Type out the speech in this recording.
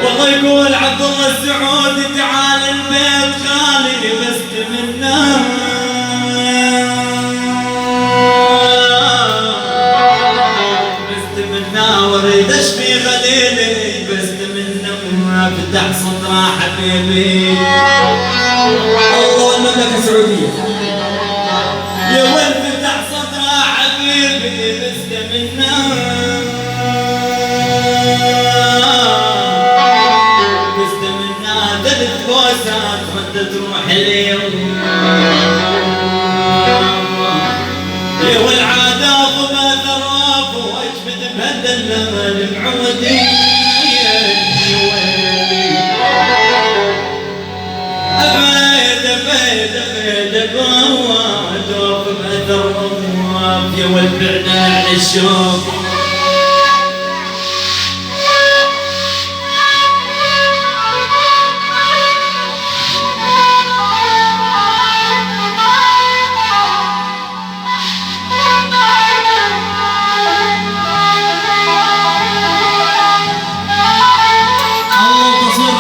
والله يقول عبد الله السعودي تعال البيت خالي بستمنى واريد اشفي غليلي بستمنى فتح صدره حبيبي. الله المملكة السعودية يا وين فتح صدره حبيبي بستمنى ثلاث بوسات ردت روح اليوم والعادة ضبا ذراب واجبد بهدلنا المعودي ابيد ابيد ابيد ابواد وضبا ذراب يا ولد بعنا عن الشوق